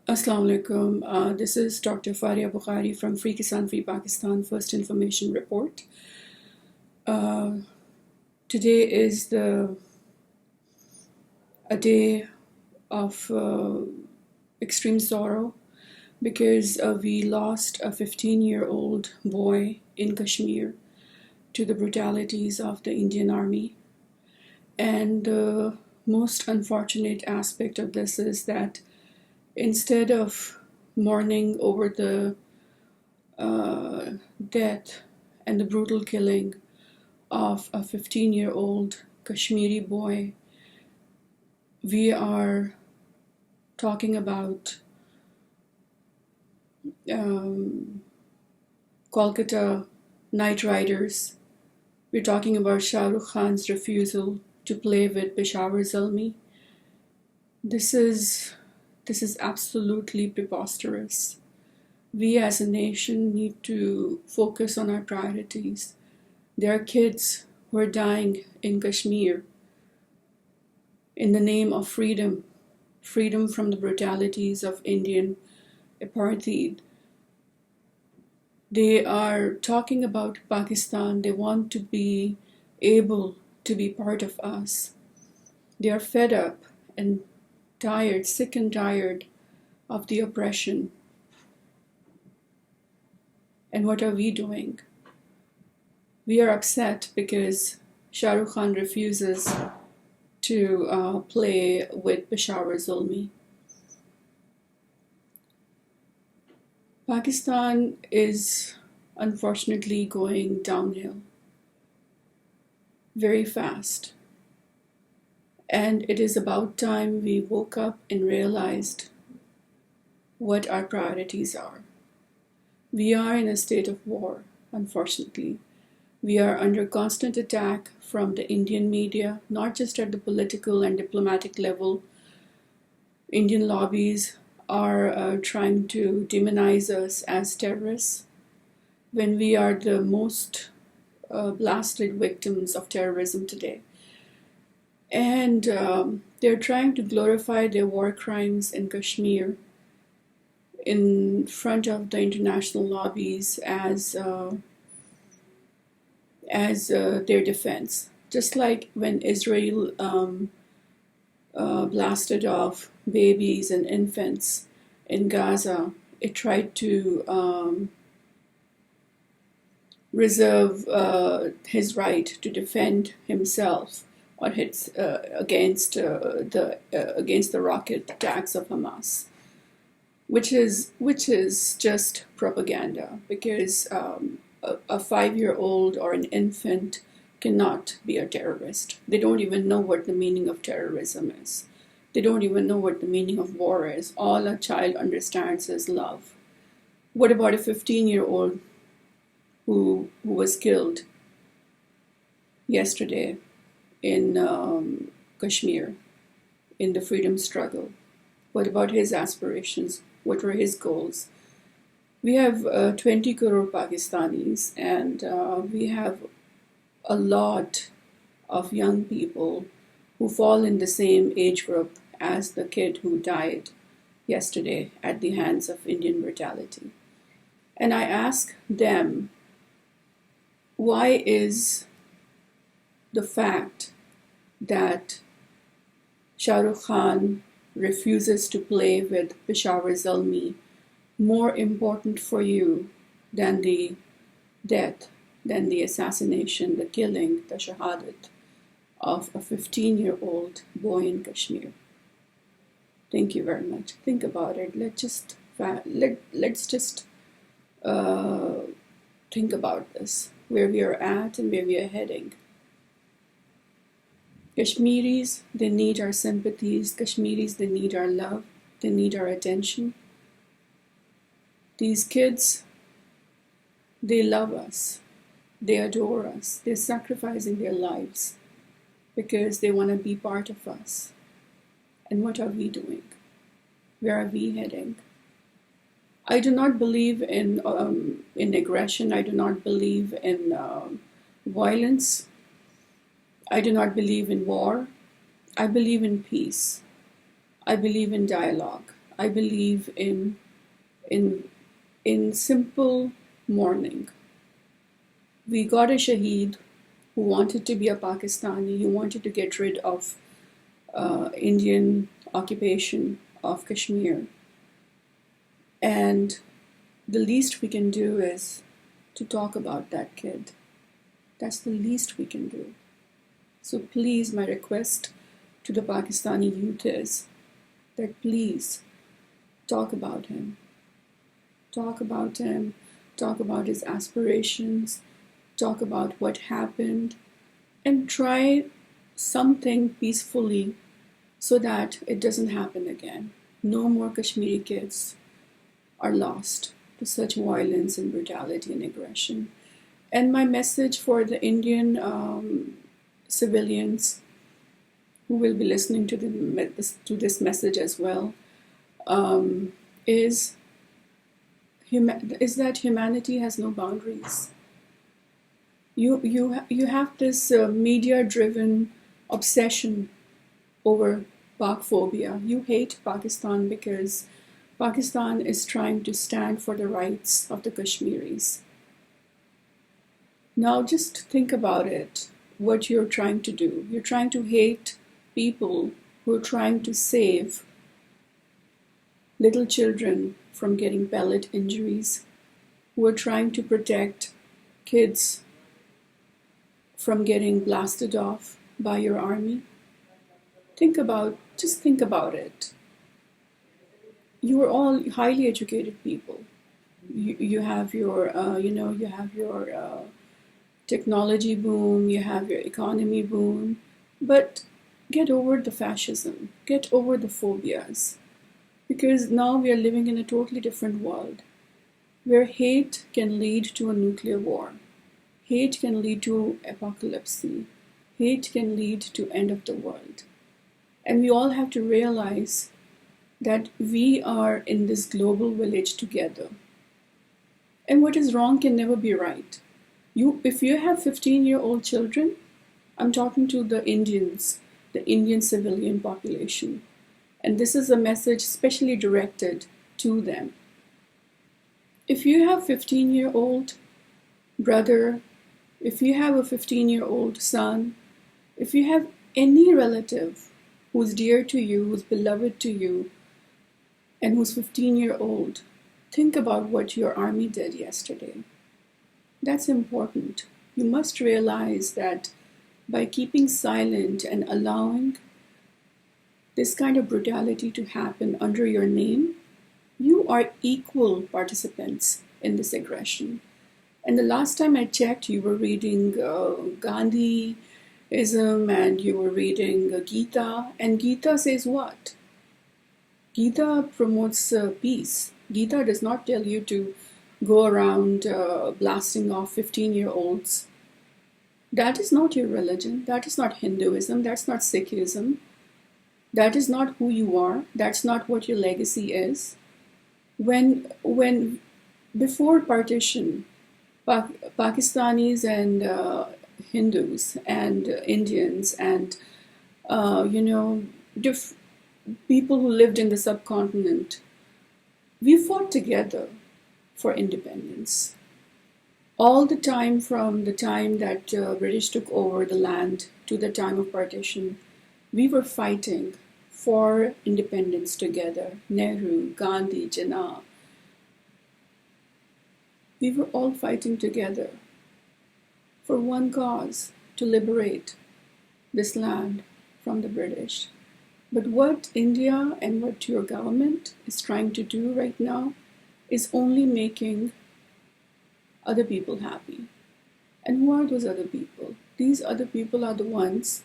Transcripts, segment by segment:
Assalamu alaikum. This is Dr. F Bukhari from Free Kisan Free Pakistan First Information Report. Today is a day of extreme sorrow because we lost a 15-year-old boy in Kashmir to the brutalities of the Indian Army. And the most unfortunate aspect of this is that instead of mourning over the death and the brutal killing of a 15-year-old Kashmiri boy, we are talking about Kolkata night riders. We're talking about Rukh Khan's refusal to play with Peshawar Zalmi. This is absolutely preposterous. We as a nation need to focus on our priorities. There are kids who are dying in Kashmir in the name of freedom from the brutalities of Indian apartheid. They are talking about Pakistan. They want to be able to be part of us. They are fed up and tired, sick and tired of the oppression. And what are we doing? We are upset because Shah Rukh Khan refuses to play with Peshawar Zalmi. Pakistan is unfortunately going downhill very fast. And it is about time we woke up and realized what our priorities are. We are in a state of war, unfortunately. We are under constant attack from the Indian media, not just at the political and diplomatic level. Indian lobbies are trying to demonize us as terrorists when we are the most blasted victims of terrorism today. And they're trying to glorify their war crimes in Kashmir in front of the international lobbies as their defense. Just like when Israel blasted off babies and infants in Gaza, it tried to reserve his right to defend himself or hits against the rocket attacks of Hamas, which is just propaganda, because a 5-year-old or an infant cannot be a terrorist. They don't even know what the meaning of terrorism is. They don't even know what the meaning of war is. All a child understands is love. What about a 15-year-old who was killed yesterday in Kashmir in the freedom struggle? What about his aspirations? What were his goals? We have 20 crore Pakistanis, and we have a lot of young people who fall in the same age group as the kid who died yesterday at the hands of Indian brutality. And I ask them, why is the fact that Shah Rukh Khan refuses to play with Peshawar Zalmi more important for you than the death, than the assassination, the killing, the shahadat of a 15-year-old boy in Kashmir? Thank you very much. Think about it. Let's just think about this, where we are at and where we are heading. Kashmiris, they need our sympathies. Kashmiris, they need our love. They need our attention. These kids, they love us. They adore us. They're sacrificing their lives because they want to be part of us. And what are we doing? Where are we heading? I do not believe in aggression. I do not believe in violence. I do not believe in war. I believe in peace. I believe in dialogue. I believe in in simple mourning. We got a Shaheed who wanted to be a Pakistani, who wanted to get rid of Indian occupation of Kashmir. And the least we can do is to talk about that kid. That's the least we can do. So please, my request to the Pakistani youth is that please talk about him. Talk about him, talk about his aspirations, talk about what happened, and try something peacefully so that it doesn't happen again. No more Kashmiri kids are lost to such violence and brutality and aggression. And my message for the Indian civilians who will be listening to this message as well is that humanity has no boundaries. You have this media-driven obsession over PakPhobia. You hate Pakistan because Pakistan is trying to stand for the rights of the Kashmiris. Now just think about it, what you're trying to do. You're trying to hate people who are trying to save little children from getting pellet injuries, who are trying to protect kids from getting blasted off by your army. Just think about it. You are all highly educated people. You have your, you have your technology boom, you have your economy boom, but get over the fascism, get over the phobias, because now we are living in a totally different world where hate can lead to a nuclear war, hate can lead to apocalypse, hate can lead to end of the world. And we all have to realize that we are in this global village together. And what is wrong can never be right. If you have 15-year-old children, I'm talking to the Indians, the Indian civilian population. And this is a message specially directed to them. If you have a 15-year-old brother, if you have a 15-year-old son, if you have any relative who's dear to you, who's beloved to you, and who's 15-year-old, think about what your army did yesterday. That's important. You must realize that by keeping silent and allowing this kind of brutality to happen under your name, you are equal participants in this aggression. And the last time I checked, you were reading Gandhiism and you were reading Gita. And Gita says what? Gita promotes peace. Gita does not tell you to go around blasting off 15-year-olds. That is not your religion. That is not Hinduism. That's not Sikhism. That is not who you are. That's not what your legacy is. When before partition, Pakistanis and Hindus and Indians and people who lived in the subcontinent, we fought together for independence. All the time from the time that British took over the land to the time of partition, we were fighting for independence together. Nehru, Gandhi, Jinnah. We were all fighting together for one cause, to liberate this land from the British. But what India and what your government is trying to do right now is only making other people happy. And who are those other people? These other people are the ones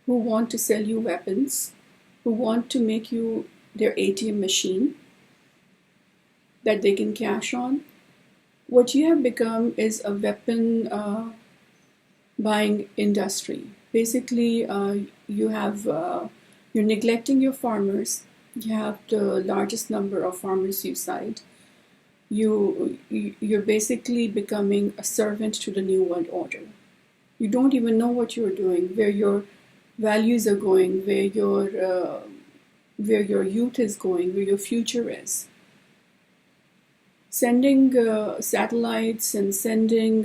who want to sell you weapons, who want to make you their ATM machine that they can cash on. What you have become is a weapon buying industry. Basically, you're neglecting your farmers. You have the largest number of farmer suicide. You're basically becoming a servant to the New World Order. You don't even know what you're doing, where your values are going, where your where your youth is going, where your future is. Sending satellites and sending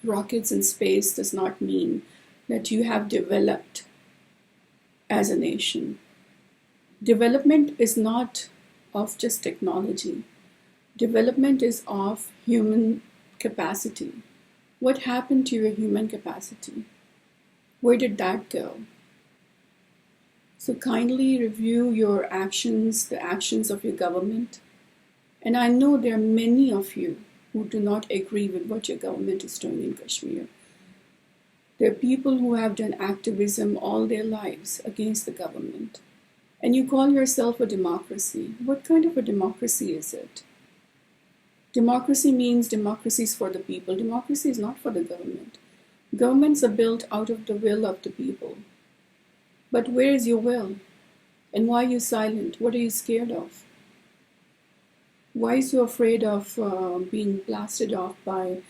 rockets in space does not mean that you have developed as a nation. Development is not of just technology. Development is of human capacity. What happened to your human capacity? Where did that go? So kindly review your actions, the actions of your government. And I know there are many of you who do not agree with what your government is doing in Kashmir. There are people who have done activism all their lives against the government. And you call yourself a democracy. What kind of a democracy is it? Democracy means democracy is for the people. Democracy is not for the government. Governments are built out of the will of the people. But where is your will? And why are you silent? What are you scared of? Why are you so afraid of being blasted off by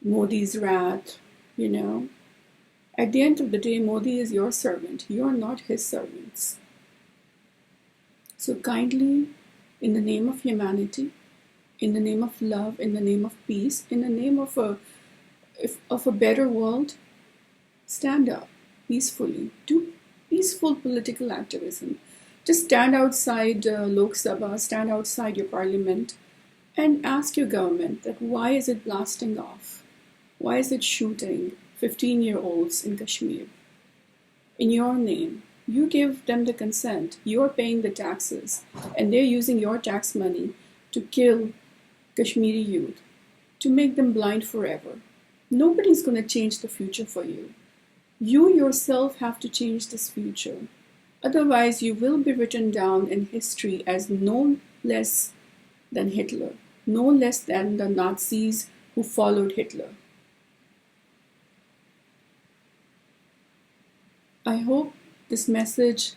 Modi's wrath? At the end of the day, Modi is your servant. You are not his servants. So kindly, in the name of humanity, in the name of love, in the name of peace, in the name of a better world, stand up peacefully. Do peaceful political activism. Just stand outside Lok Sabha, stand outside your parliament, and ask your government that why is it blasting off? Why is it shooting 15-year-olds in Kashmir? In your name. You give them the consent. You're paying the taxes. And they're using your tax money to kill Kashmiri youth, to make them blind forever. Nobody's going to change the future for you. You yourself have to change this future. Otherwise, you will be written down in history as no less than Hitler, no less than the Nazis who followed Hitler. I hope this message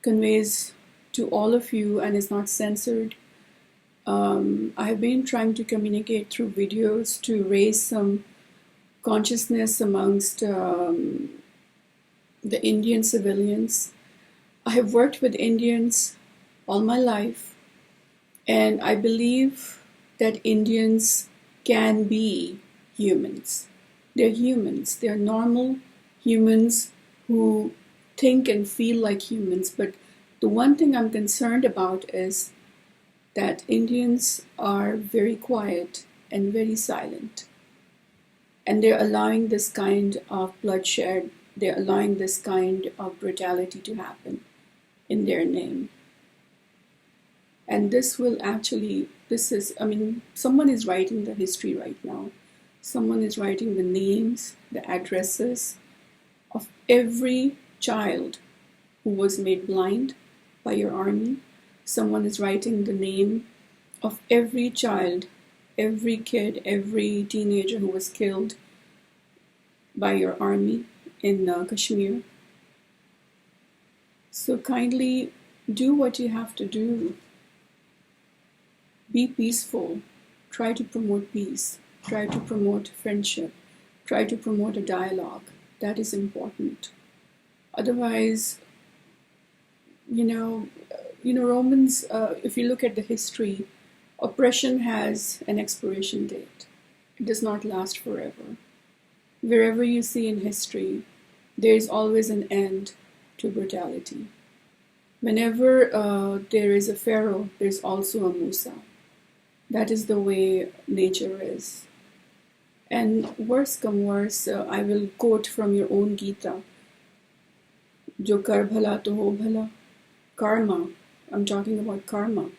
conveys to all of you and is not censored. I have been trying to communicate through videos to raise some consciousness amongst the Indian civilians. I have worked with Indians all my life, and I believe that Indians can be humans. They're humans. They're normal humans who think and feel like humans. But the one thing I'm concerned about is that Indians are very quiet and very silent. And they're allowing this kind of bloodshed, they're allowing this kind of brutality to happen in their name. And someone is writing the history right now. Someone is writing the names, the addresses of every child who was made blind by your army. Someone is writing the name of every child, every kid, every teenager who was killed by your army in Kashmir. So kindly do what you have to do. Be peaceful. Try to promote peace. Try to promote friendship. Try to promote a dialogue. That is important. Otherwise, Romans, if you look at the history, oppression has an expiration date. It does not last forever. Wherever you see in history, there is always an end to brutality. Whenever there is a Pharaoh, there's also a Musa. That is the way nature is. And worse come worse, I will quote from your own Gita. Jo kar bhala to ho bhala. Karma. I'm talking about karma.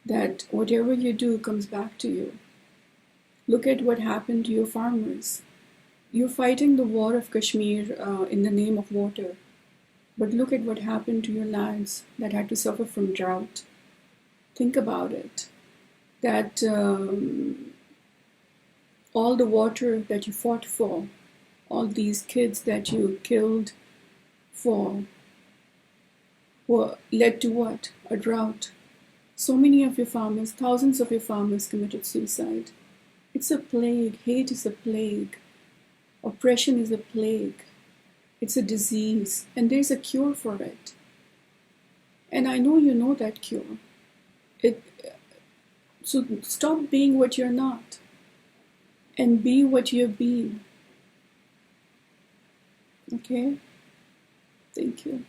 That whatever you do comes back to you. Look at what happened to your farmers. You're fighting the war of Kashmir in the name of water. But look at what happened to your lands that had to suffer from drought. Think about it. That all the water that you fought for, all these kids that you killed for, led to what? A drought. So many of your farmers, thousands of your farmers committed suicide. It's a plague. Hate is a plague. Oppression is a plague. It's a disease, and there's a cure for it. And I know you know that cure. So stop being what you're not, and be what you've been. Okay? Thank you.